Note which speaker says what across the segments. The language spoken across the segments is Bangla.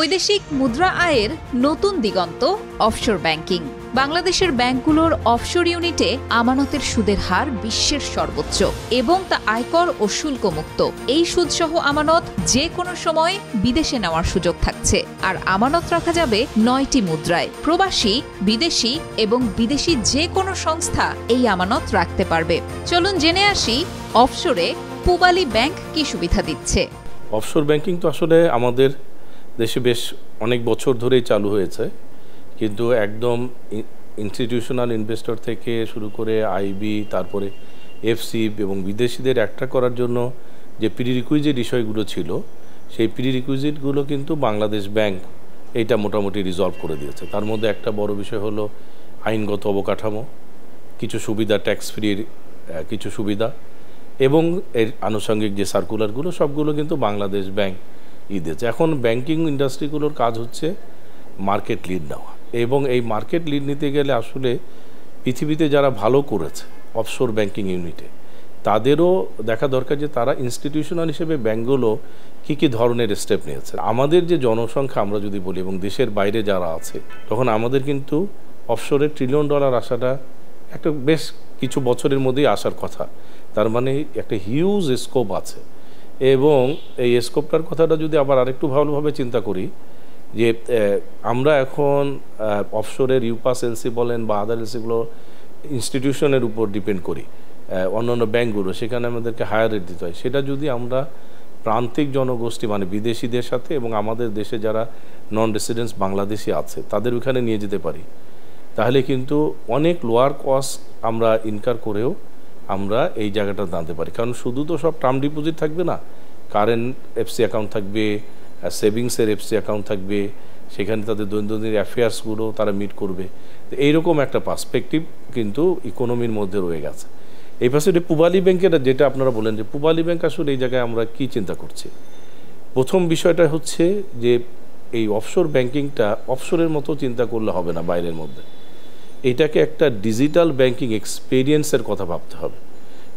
Speaker 1: বৈদেশিক মুদ্রা আয়ের নতুন দিগন্ত অফশোর ব্যাংকিং। বাংলাদেশের ব্যাংকগুলোর অফশোর ইউনিটে আমানতের সুদের হার বিশ্বের সর্বোচ্চ এবং তা আয়কর ও শুল্কমুক্ত। এই সুদসহ আমানত যে কোনো সময় বিদেশে নেওয়ার সুযোগ থাকছে। আর আমানত রাখা যাবে 9টি মুদ্রায়। প্রবাসী, বিদেশি এবং বিদেশি যে কোনো সংস্থা এই আমানত রাখতে পারবে। চলুন জেনে আসি অফশোরে পূবালী ব্যাংক কি সুবিধা দিচ্ছে।
Speaker 2: অফশোর ব্যাংকিং তো আসলে আমাদের দেশে বেশ অনেক বছর ধরেই চালু হয়েছে, কিন্তু একদম ইনস্টিটিউশনাল ইনভেস্টর থেকে শুরু করে আইবি, তারপরে এফসি এবং বিদেশিদের অ্যাট্রাক্ট করার জন্য যে প্রিরিকুইজিট বিষয়গুলো ছিল, সেই প্রিরিকুইজিটগুলো কিন্তু বাংলাদেশ ব্যাংক এইটা মোটামুটি রিজলভ করে দিয়েছে। তার মধ্যে একটা বড় বিষয় হলো আইনগত অবকাঠামো, কিছু সুবিধা, ট্যাক্স ফ্রির কিছু সুবিধা এবং এর আনুষঙ্গিক যে সার্কুলারগুলো সবগুলো কিন্তু বাংলাদেশ ব্যাংক দিয়েছে। এখন ব্যাংকিং ইন্ডাস্ট্রিগুলোর কাজ হচ্ছে মার্কেট লিড নেওয়া, এবং এই মার্কেট লিড নিতে গেলে আসলে পৃথিবীতে যারা ভালো করেছে অফশোর ব্যাংকিং ইউনিটে তাদেরও দেখা দরকার যে তারা ইনস্টিটিউশনাল হিসেবে ব্যাংকগুলো কী কী ধরনের স্টেপ নিয়েছে। আমাদের যে জনসংখ্যা আমরা যদি বলি এবং দেশের বাইরে যারা আছে, তখন আমাদের কিন্তু অফশোরে $1 ট্রিলিয়ন আসাটা একটা বেশ কিছু বছরের মধ্যেই আসার কথা। তার মানে একটা হিউজ স্কোপ আছে, এবং এই স্কোপটার কথাটা যদি আবার আরেকটু ভালোভাবে চিন্তা করি যে আমরা এখন অফশোরের ইউপাস এলসি বলেন বা আদার এলসিগুলো ইনস্টিটিউশনের উপর ডিপেন্ড করি, অন্যান্য ব্যাংকগুলো, সেখানে আমাদেরকে হায়ার রেট দিতে হয়। সেটা যদি আমরা প্রান্তিক জনগোষ্ঠী মানে বিদেশিদের সাথে এবং আমাদের দেশে যারা নন রেসিডেন্টস বাংলাদেশি আছে তাদের ওখানে নিয়ে যেতে পারি, তাহলে কিন্তু অনেক লোয়ার কস্ট আমরা ইনকার করেও আমরা এই জায়গাটা দাঁড়াতে পারি। কারণ শুধু তো সব টার্ম ডিপোজিট থাকবে না, কারেন্ট এফসি অ্যাকাউন্ট থাকবে, সেভিংসের এফসি অ্যাকাউন্ট থাকবে, সেখানে তাদের দৈনন্দিন অ্যাফেয়ার্সগুলো তারা মিট করবে। তো এইরকম একটা পার্সপেক্টিভ কিন্তু ইকোনমির মধ্যে রয়ে গেছে। এই পাশে পূবালী ব্যাংকের যেটা আপনারা বলেন যে পূবালী ব্যাংক আসলে এই জায়গায় আমরা কি চিন্তা করছি, প্রথম বিষয়টা হচ্ছে যে এই অফশোর ব্যাংকিংটা অফশোরের মতো চিন্তা করলে হবে না বাইরের মধ্যে। এটাকে একটা ডিজিটাল ব্যাংকিং এক্সপেরিয়েন্সের কথা ভাবতে হবে।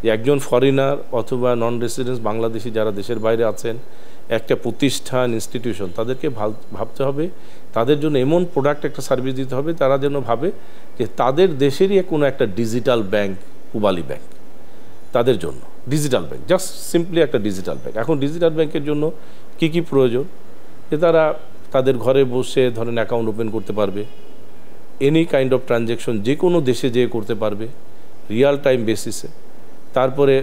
Speaker 2: যে একজন ফরেনার অথবা নন রেসিডেন্স বাংলাদেশি যারা দেশের বাইরে আছেন, একটা প্রতিষ্ঠান, ইনস্টিটিউশন, তাদেরকে ভাবতে হবে তাদের জন্য এমন প্রোডাক্ট, একটা সার্ভিস দিতে হবে তারা যেন ভাবে যে তাদের দেশেরই কোনো একটা ডিজিটাল ব্যাংক পূবালী ব্যাংক তাদের জন্য। ডিজিটাল ব্যাংক, জাস্ট সিম্পলি একটা ডিজিটাল ব্যাংক। এখন ডিজিটাল ব্যাংকের জন্য কি কি প্রয়োজন, যে তারা তাদের ঘরে বসে ধরেন অ্যাকাউন্ট ওপেন করতে পারবে, এনি কাইন্ড অফ ট্রানজ্যাকশন যে কোনো দেশে যেয়ে করতে পারবে রিয়াল টাইম বেসিসে। তারপরে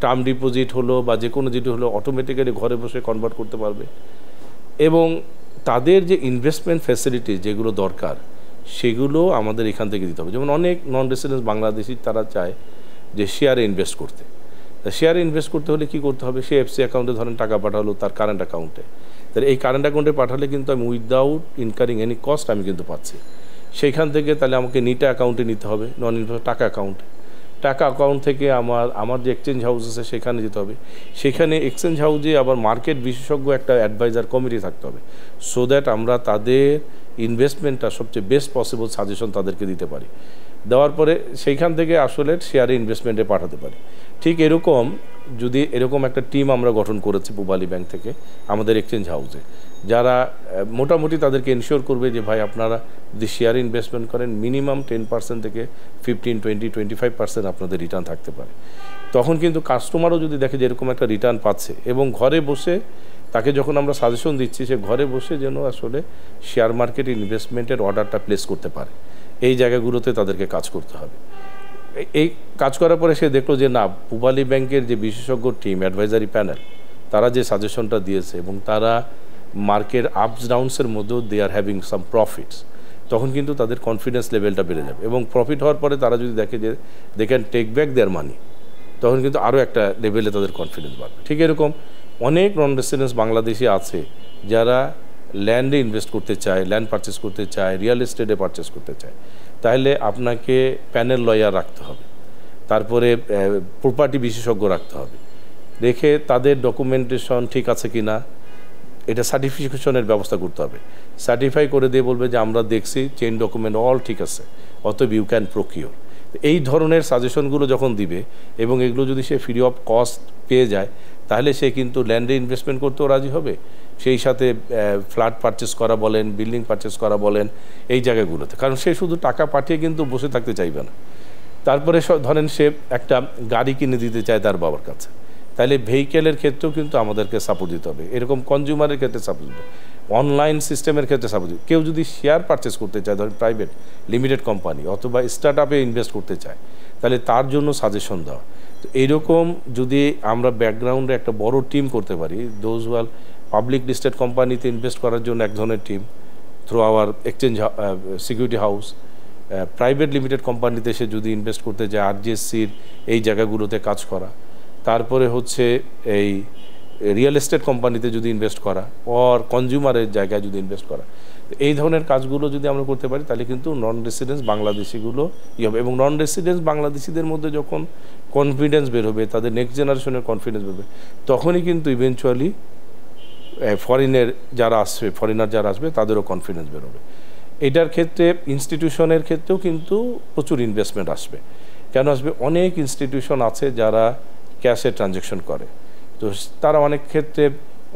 Speaker 2: টার্ম ডিপোজিট হলো বা যে কোনো যেটি হলো অটোমেটিক্যালি ঘরে বসে কনভার্ট করতে পারবে, এবং তাদের যে ইনভেস্টমেন্ট ফ্যাসিলিটি যেগুলো দরকার সেগুলো আমাদের এখান থেকে দিতে হবে। যেমন অনেক নন রেসিডেন্স বাংলাদেশি তারা চায় যে শেয়ারে ইনভেস্ট করতে। শেয়ারে ইনভেস্ট করতে হলে কী করতে হবে, সে এফসি অ্যাকাউন্টে ধরেন টাকা পাঠালো তার কারেন্ট অ্যাকাউন্টে, তাহলে এই কারেন্ট অ্যাকাউন্টে পাঠালে কিন্তু আমি উইদাউট ইনকারিং এনি কস্ট আমি কিন্তু পাচ্ছি। সেইখান থেকে তাহলে আমাকে নিটা অ্যাকাউন্টে নিতে হবে, নন ইনভেস্ট টাকা অ্যাকাউন্টে। টাকা অ্যাকাউন্ট থেকে আমার যে এক্সচেঞ্জ হাউস আছে সেখানে যেতে হবে, সেখানে এক্সচেঞ্জ হাউসে আবার মার্কেট বিশেষজ্ঞ একটা অ্যাডভাইজার কমিটি থাকতে হবে, সো দ্যাট আমরা তাদের ইনভেস্টমেন্টটা সবচেয়ে বেস্ট পসিবল সাজেশন তাদেরকে দিতে পারি। দেওয়ার পরে সেইখান থেকে আসলে শেয়ারে ইনভেস্টমেন্টে পাঠাতে পারি। ঠিক এরকম যদি এরকম একটা টিম আমরা গঠন করেছি পূবালী ব্যাংক থেকে আমাদের এক্সচেঞ্জ হাউসে, যারা মোটামুটি তাদেরকে এনশিওর করবে যে ভাই আপনারা যদি শেয়ারে ইনভেস্টমেন্ট করেন মিনিমাম 10% থেকে 15, 20, 25% আপনাদের রিটার্ন থাকতে পারে। তখন কিন্তু কাস্টমারও যদি দেখে যে এরকম একটা রিটার্ন পাচ্ছে, এবং ঘরে বসে তাকে যখন আমরা সাজেশন দিচ্ছি সে ঘরে বসে যেন আসলে শেয়ার মার্কেট ইনভেস্টমেন্টের অর্ডারটা প্লেস করতে পারে, এই জায়গাগুলোতে তাদেরকে কাজ করতে হবে। এই কাজ করার পরে সে দেখলো যে না, পূবালী ব্যাংকের যে বিশেষজ্ঞ টিম, অ্যাডভাইজারি প্যানেল, তারা যে সাজেশনটা দিয়েছে এবং তারা মার্কেট আপস ডাউনসের মধ্যেও দে আর হ্যাভিং সাম প্রফিটস, তখন কিন্তু তাদের কনফিডেন্স লেভেলটা বেড়ে যাবে। এবং প্রফিট হওয়ার পরে তারা যদি দেখে যে দে ক্যান টেক ব্যাক দেয়ার মানি, তখন কিন্তু আরও একটা লেভেলে তাদের কনফিডেন্স বাড়বে। ঠিক এরকম অনেক নন রেসিডেন্স বাংলাদেশি আছে যারা ল্যান্ডে ইনভেস্ট করতে চায়, ল্যান্ড পারচেস করতে চায়, রিয়েল এস্টেটে পারচেস করতে চায়, তাহলে আপনাকে প্যানেল লয়ার রাখতে হবে, তারপরে প্রপার্টি বিশেষজ্ঞ রাখতে হবে, দেখে তাদের ডকুমেন্টেশন ঠিক আছে কি না এটা সার্টিফিকেশনের ব্যবস্থা করতে হবে। সার্টিফাই করে দিয়ে বলবে যে আমরা দেখছি চেইন ডকুমেন্ট অল ঠিক আছে, অতএব ইউ ক্যান প্রকিওর। এই ধরনের সাজেশনগুলো যখন দিবে এবং এগুলো যদি সে ফ্রি অফ কস্ট পেয়ে যায়, তাহলে সে কিন্তু ল্যান্ডে ইনভেস্টমেন্ট করতেও রাজি হবে, সেই সাথে ফ্ল্যাট পারচেস করা বলেন, বিল্ডিং পারচেস করা বলেন, এই জায়গাগুলোতে। কারণ সে শুধু টাকা পাঠিয়ে কিন্তু বসে থাকতে চাইবে না। তারপরে ধরেন সে একটা গাড়ি কিনে দিতে চায় তার বাবার কাছে, তাহলে ভেহিকেলের ক্ষেত্রেও কিন্তু আমাদেরকে সাপোর্ট দিতে হবে। এরকম কনজিউমারের ক্ষেত্রে সাপোর্ট দিতে হবে, অনলাইন সিস্টেমের ক্ষেত্রে সাপোর্ট দিতে। কেউ যদি শেয়ার পারচেস করতে চায়, ধরেন প্রাইভেট লিমিটেড কোম্পানি অথবা স্টার্ট আপে ইনভেস্ট করতে চায়, তাহলে তার জন্য সাজেশন দেওয়া। তো এইরকম যদি আমরা ব্যাকগ্রাউন্ডে একটা বড় টিম করতে পারি, দোজ ওয়াল পাবলিক লিস্টেড কোম্পানিতে ইনভেস্ট করার জন্য এক ধরনের team through hour exchange security house, private limited কোম্পানিতে সে যদি ইনভেস্ট করতে যায় আরজিএসসির এই জায়গাগুলোতে কাজ করা, তারপরে হচ্ছে এই রিয়েল এস্টেট কোম্পানিতে যদি ইনভেস্ট করা, অর কনজিউমারের জায়গায় যদি ইনভেস্ট করা, এই ধরনের কাজগুলো যদি আমরা করতে পারি, তাহলে কিন্তু নন রেসিডেন্স বাংলাদেশিগুলো হবে। এবং নন রেসিডেন্স বাংলাদেশিদের মধ্যে যখন কনফিডেন্স বের হবে, তাদের নেক্সট জেনারেশনের কনফিডেন্স বেরোবে, তখনই কিন্তু ইভেনচুয়ালি ফরেনার যারা আসবে তাদেরও কনফিডেন্স বেরোবে। এটার ক্ষেত্রে ইনস্টিটিউশনের ক্ষেত্রেও কিন্তু প্রচুর ইনভেস্টমেন্ট আসবে। কেন আসবে? অনেক ইনস্টিটিউশন আছে যারা ক্যাশে ট্রানজ্যাকশন করে, তো তারা অনেক ক্ষেত্রে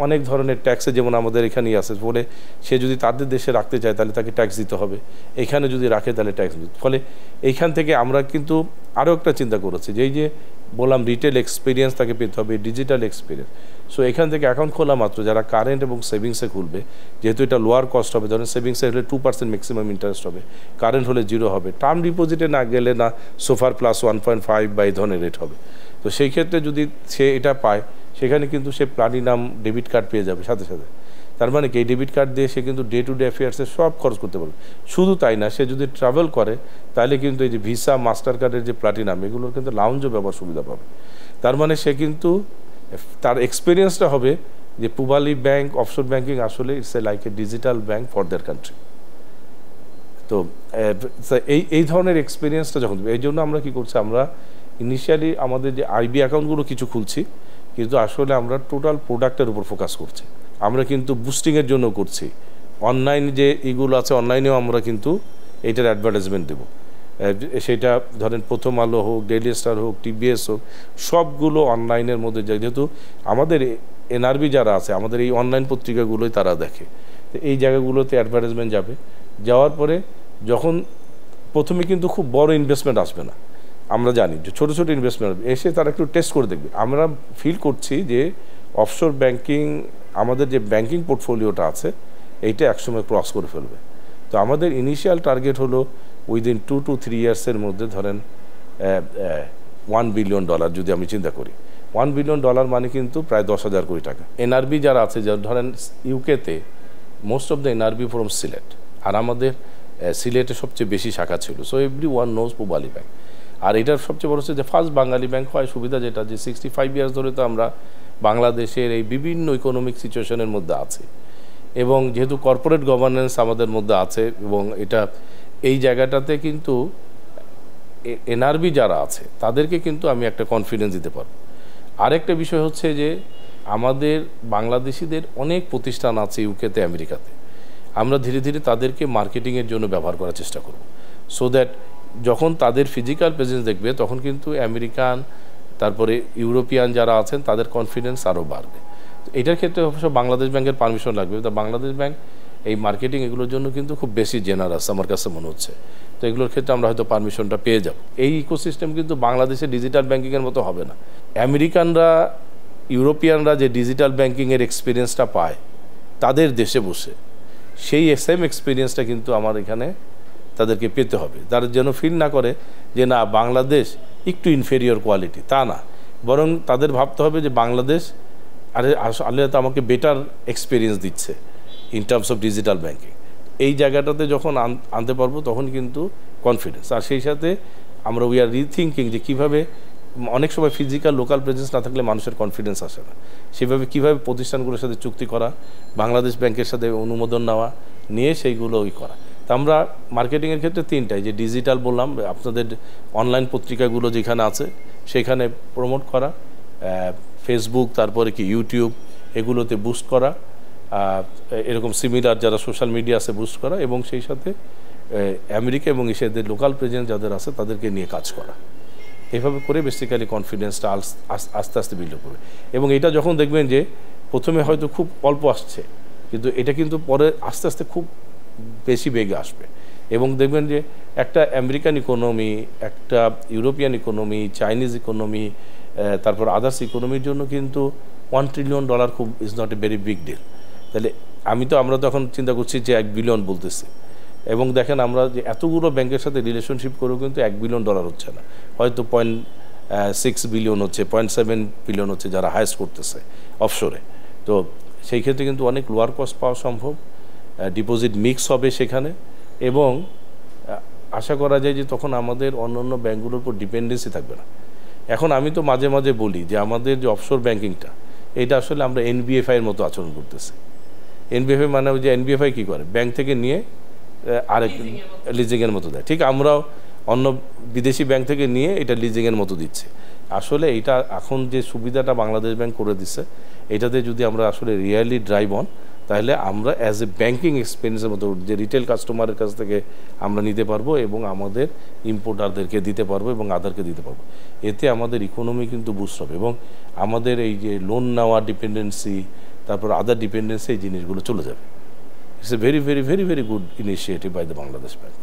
Speaker 2: অনেক ধরনের ট্যাক্সে, যেমন আমাদের এখানেই আছে বলে, সে যদি তাদের দেশে রাখতে চায় তাহলে তাকে ট্যাক্স দিতে হবে, এখানে যদি রাখে তাহলে ট্যাক্স দিতে। ফলে এইখান থেকে আমরা কিন্তু আরও একটা চিন্তা করেছি যে এই যে বললাম রিটেল এক্সপিরিয়েন্স তাকে পেতে হবে, ডিজিটাল এক্সপিরিয়েন্স। সো এখান থেকে অ্যাকাউন্ট খোলা মাত্র যারা কারেন্ট এবং সেভিংসে খুলবে, যেহেতু এটা লোয়ার কস্ট হবে, ধরেন সেভিংসে হলে 2% ম্যাক্সিমাম ইন্টারেস্ট হবে, কারেন্ট হলে 0 হবে, টার্ম ডিপোজিটে না গেলে না সোফার প্লাস 1.5 বা এই ধরনের রেট হবে। তো সেই ক্ষেত্রে যদি সে এটা পায়, সেখানে কিন্তু সে প্লাটিনাম ডেবিট কার্ড পেয়ে যাবে সাথে সাথে। তার মানে কি, এই ডেবিট কার্ড দিয়ে সে কিন্তু ডে টু ডে অ্যাফেয়ার্সে সব খরচ করতে পারবে। শুধু তাই না, সে যদি ট্রাভেল করে তাহলে কিন্তু এই যে ভিসা, মাস্টার কার্ডের যে প্লাটিনাম, এগুলোর কিন্তু লাউঞ্জও ব্যবহার সুবিধা পাবে। তার মানে সে কিন্তু তার এক্সপিরিয়েন্সটা হবে যে পূবালী ব্যাংক অফশোর ব্যাংকিং আসলে it's a like a digital bank for their country. তো এই ধরনের এক্সপিরিয়েন্সটা যখন, এই জন্য আমরা কী করছি, আমরা ইনিশিয়ালি আমাদের যে আইবি অ্যাকাউন্টগুলো কিছু খুলছি, কিন্তু আসলে আমরা টোটাল প্রোডাক্টের উপর ফোকাস করছি। আমরা কিন্তু বুস্টিংয়ের জন্য করছি, অনলাইন যে এগুলো আছে অনলাইনেও আমরা কিন্তু এইটার অ্যাডভার্টাইজমেন্ট দেবো। সেটা ধরেন প্রথম আলো হোক, ডেইলি স্টার হোক, টিবিএস হোক, সবগুলো অনলাইনের মধ্যে যায়। যেহেতু আমাদের এনআরবি যারা আছে, আমাদের এই অনলাইন পত্রিকাগুলোই তারা দেখে, তো এই জায়গাগুলোতে অ্যাডভার্টাইজমেন্ট যাবে। যাওয়ার পরে যখন প্রথমে কিন্তু খুব বড় ইনভেস্টমেন্ট আসবে না, আমরা জানি যে ছোটো ছোটো ইনভেস্টমেন্ট এসে তারা একটু টেস্ট করে দেখবে। আমরা ফিল করছি যে অফশোর ব্যাংকিং, আমাদের যে ব্যাংকিং পোর্টফোলিওটা আছে, এইটা একসময় ক্রস করে ফেলবে। তো আমাদের ইনিশিয়াল টার্গেট হলো উইদিন 2 to 3 ইয়ার্সের মধ্যে ধরেন $1 বিলিয়ন যদি আমি চিন্তা করি। $1 বিলিয়ন মানে কিন্তু প্রায় 10,000 কোটি টাকা। এনআরবি যারা আছে, যারা ধরেন ইউকেতে most of the NRB from Sylhet, আর আমাদের সিলেটে সবচেয়ে বেশি শাখা ছিল। So every one knows Pubali bank. আর এটার সবচেয়ে বড় হচ্ছে যে ফার্স্ট বাঙালি ব্যাংক হয় সুবিধা যেটা, যে 65 ইয়ার্স ধরে তো আমরা বাংলাদেশের এই বিভিন্ন ইকোনমিক সিচুয়েশনের মধ্যে আছি, এবং যেহেতু কর্পোরেট গভর্নেন্স আমাদের মধ্যে আছে, এবং এটা এই জায়গাটাতে কিন্তু এনআরবি যারা আছে তাদেরকে কিন্তু আমি একটা কনফিডেন্স দিতে পারব। আরেকটা বিষয় হচ্ছে যে আমাদের বাংলাদেশিদের অনেক প্রতিষ্ঠান আছে ইউকেতে, আমেরিকাতে। আমরা ধীরে ধীরে তাদেরকে মার্কেটিংয়ের জন্য ব্যবহার করার চেষ্টা করব, সো দ্যাট যখন তাদের ফিজিক্যাল প্রেজেন্স দেখবে, তখন কিন্তু আমেরিকান, তারপরে ইউরোপিয়ান যারা আছেন, তাদের কনফিডেন্স আরও বাড়বে। এটার ক্ষেত্রে অবশ্য বাংলাদেশ ব্যাংকের পারমিশন লাগবে। তো বাংলাদেশ ব্যাংক এই মার্কেটিং এগুলোর জন্য কিন্তু খুব বেশি জেনারাস আমার কাছে মনে হচ্ছে। তো এগুলোর ক্ষেত্রে আমরা হয়তো পারমিশনটা পেয়ে যাব। এই ইকোসিস্টেম কিন্তু বাংলাদেশে ডিজিটাল ব্যাংকিংয়ের মতো হবে না। আমেরিকানরা, ইউরোপিয়ানরা যে ডিজিটাল ব্যাংকিংয়ের এক্সপিরিয়েন্সটা পায় তাদের দেশে বসে, সেই সেম এক্সপিরিয়েন্সটা কিন্তু আমার এখানে তাদেরকে পেতে হবে। তারা যেন ফিল না করে যে না বাংলাদেশ একটু ইনফেরিয়র কোয়ালিটি, তা না, বরং তাদের ভাবতে হবে যে বাংলাদেশ আলে তো আমাকে বেটার এক্সপিরিয়েন্স দিচ্ছে in terms of digital banking. এই জায়গাটাতে যখন আনতে পারবো তখন কিন্তু কনফিডেন্স। আর সেই সাথে আমরা উই আর রিথিঙ্কিং যে কীভাবে, অনেক সময় ফিজিক্যাল লোকাল প্রেজেন্স না থাকলে মানুষের কনফিডেন্স আসে না, সেভাবে কীভাবে প্রতিষ্ঠানগুলোর সাথে চুক্তি করা, বাংলাদেশ ব্যাংকের সাথে অনুমোদন নেওয়া, নিয়ে সেইগুলো করা। তা আমরা মার্কেটিংয়ের ক্ষেত্রে তিনটাই, যে ডিজিটাল বললাম, আপনাদের অনলাইন পত্রিকাগুলো যেখানে আছে সেখানে প্রমোট করা, ফেসবুক, তারপরে কি ইউটিউব, এগুলোতে বুস্ট করা, এরকম সিমিলার যারা সোশ্যাল মিডিয়া আছে বুস্ট করা, এবং সেই সাথে আমেরিকা এবং এশিয়াদের লোকাল প্রেজেন্স যাদের আছে তাদেরকে নিয়ে কাজ করা। এভাবে করে বেসিক্যালি কনফিডেন্সটা আস্তে আস্তে বিল্ড করবে। এবং এটা যখন দেখবেন যে প্রথমে হয়তো খুব অল্প আসছে, কিন্তু এটা কিন্তু পরে আস্তে আস্তে খুব বেশি বেগে আসবে। এবং দেখবেন যে একটা আমেরিকান ইকোনমি, একটা ইউরোপিয়ান ইকোনমি, চাইনিজ ইকোনমি, তারপর আদার্স ইকোনমির জন্য কিন্তু $1 ট্রিলিয়ন খুব is not a very big deal. তাহলে আমরা তো এখন চিন্তা করছি যে 1 বিলিয়ন বলতেছি, এবং দেখেন আমরা যে এতগুলো ব্যাংকের সাথে রিলেশনশিপ করেও কিন্তু $1 বিলিয়ন হচ্ছে না, হয়তো 0.6 বিলিয়ন হচ্ছে, 0.7 বিলিয়ন হচ্ছে যারা হায়েস্ট করতেছে অফশোরে। তো সেই ক্ষেত্রে কিন্তু অনেক লোয়ার কস্ট পাওয়া সম্ভব, ডিপোজিট মিক্স হবে সেখানে, এবং আশা করা যায় যে তখন আমাদের অন্যান্য ব্যাংকগুলোর উপর ডিপেন্ডেন্সি থাকবে না। এখন আমি তো মাঝে মাঝে বলি যে আমাদের যে অফশোর ব্যাংকিংটা, এটা আসলে আমরা এনবিএফআই এর মতো আচরণ করতেছি। এনবিএফআই মানে যে এনবিএফআই কী করে, ব্যাংক থেকে নিয়ে আরেক লিজিংয়ের মতো দেয়, ঠিক আমরাও অন্য বিদেশি ব্যাংক থেকে নিয়ে এটা লিজিংয়ের মতো দিচ্ছে। আসলে এটা এখন যে সুবিধাটা বাংলাদেশ ব্যাংক করে দিচ্ছে, এটাতে যদি আমরা আসলে রিয়েলি ড্রাইভ অন, তাহলে আমরা অ্যাজ এ ব্যাংকিং এক্সপিরিয়েন্সের মতো যে রিটেল কাস্টমারের কাছ থেকে আমরা নিতে পারবো এবং আমাদের ইম্পোর্টারদেরকে দিতে পারবো এবং আদারকে দিতে পারবো। এতে আমাদের ইকোনমি কিন্তু বুস্ট হবে এবং আমাদের এই যে লোন নেওয়ার ডিপেন্ডেন্সি, তারপর আদার ডিপেন্ডেন্সি, এই জিনিসগুলো চলে যাবে। It's a very very very very good initiative by the Bangladesh bank.